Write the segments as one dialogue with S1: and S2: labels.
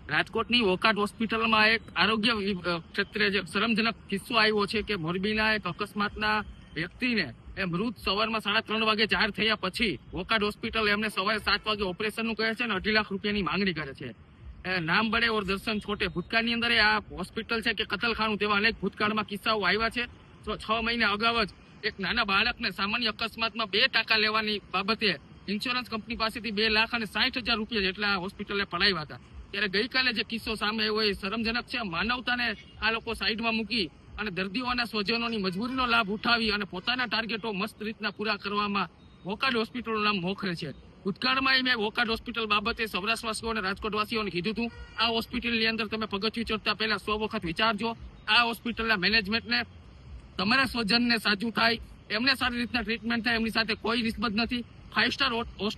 S1: રાજકોટની વોકાટ હોસ્પિટલમાં એક આરોગ્ય ક્ષેત્રે જે શરમજનક કિસ્સો આવ્યો છે કે મોરબીના એક અકસ્માતના વ્યક્તિને એ મૃત સવારમાં 3:30 વાગે જાહેર થયા પછી વોકાટ હોસ્પિટલ એમને સવારે 7 વાગે ઓપરેશનનું કહે છે અને 2.5 લાખ રૂપિયાની માંગણી કરે છે. નામ બળે ઓર દર્શન છોટે. ભૂતકાળની અંદર આ હોસ્પિટલ છે કે કતલખાનું તેવા અનેક ભૂતકાળમાં કિસ્સાઓ આવ્યા છે. તો 6 મહિના અગાઉ જ એક નાના બાળકને સામાન્ય અકસ્માતમાં 2 ટાંકા લેવાની બાબતે ઇન્સ્યોરન્સ કંપની પાસેથી 2,60,000 રૂપિયા જેટલા હોસ્પિટલે પડાવ્યા હતા. ત્યારે ગઈકાલે જે કિસ્સો સામે આવ્યો એ શરમજનક છે. માનવતાને આ લોકો સાઈડમાં મૂકી અને દર્દીઓના સ્વજનોની મજબૂરીનો લાભ ઉઠાવી અને પોતાના ટાર્ગેટો મસ્ત રીતના પૂરા કરવામાં વોકાટ હોસ્પિટલનું નામ મોખરે છે. ભૂતકાળમાં મેં વોકાટ હોસ્પિટલ બાબતે સૌરાષ્ટ્રવાસીઓ અને રાજકોટવાસીઓને કીધું હતું, આ હોસ્પિટલની અંદર તમે પગથિયું ચડતા પહેલા 100 વખત વિચારજો. આ હોસ્પિટલના મેનેજમેન્ટને તમારા સ્વજનને સાચું થાય, એમને સારી રીતના ટ્રીટમેન્ટ થાય, એમની સાથે કોઈ નિસ્બત નથી. 5 સ્ટાર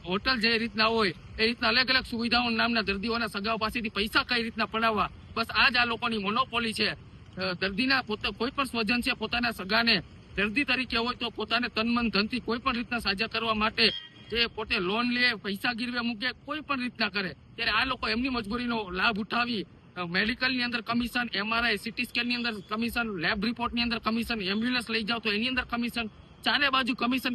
S1: હોટલ જે રીતના હોય એ રીતના અલગ અલગ સુવિધાઓ નામના દર્દીઓના સગાઓ પાસેથી પૈસા કઈ રીતના પડાવવા, બસ આ જ આ લોકોની મોનોપોલી છે. દર્દીના કોઈ પણ સ્વજન છે પોતાના સગાને દર્દી તરીકે હોય તો પોતાને તન મન ધનથી કોઈ પણ રીતના સાજા કરવા માટે જે પોતે લોન લે, પૈસા ગીરવે મૂકે, કોઈ પણ રીતના કરે, ત્યારે આ લોકો એમની મજબૂરીનો લાભ ઉઠાવી મેડિકલની અંદર કમિશન, MRI, CT સ્કેનની અંદર કમિશન, લેબ રિપોર્ટની અંદર કમિશન, એમ્બ્યુલન્સ લઈ જાવ તો એની અંદર કમિશન, ચારે બાજુ કમિશન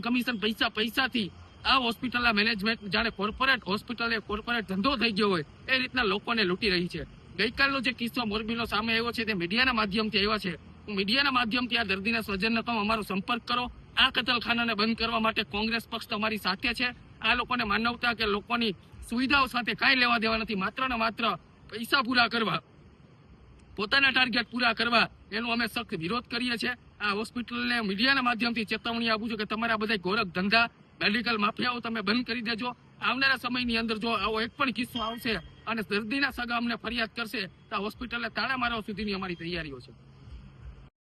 S1: પૈસાથી આ હોસ્પિટલના મેનેજમેન્ટ જાણે કોર્પોરેટ હોસ્પિટલ એ કોર્પોરેટ ધંધો થઈ ગયો હોય એ રીતના લોકોને લૂંટી રહી છે. ગઈકાલનો જે કિસ્સો મોરબીનો સામે આવ્યો છે તે મીડિયાના માધ્યમથી આવ્યા છે. હું મીડિયાના માધ્યમથી આ દર્દીના સ્વજનને કહું, અમારો સંપર્ક કરો. આ કતલખાનાને બંધ કરવા માટે કોંગ્રેસ પક્ષ તમારી સાથે છે. આ લોકોને માનવતા કે લોકોની સુવિધાઓ સાથે કાંઈ લેવા દેવા નથી. માત્ર ને માત્ર પૈસા પૂરા કરવા, પોતાના ટાર્ગેટ પૂરા કરવા, એનો અમે સખ્ત વિરોધ કરીએ છીએ. આ હોસ્પિટલને મીડિયાના માધ્યમથી ચેતવણી આપું છું કે તમારા બધા ગોરખ ધંધા, મેડિકલ માફિયાઓ તમે બંધ કરી દેજો. આવનારા સમયની અંદર જો આવો એક પણ કિસ્સો આવશે અને દર્દીના સગા અમને ફરિયાદ કરશે તો હોસ્પિટલને તાળા મારવા સુધીની અમારી તૈયારીઓ છે.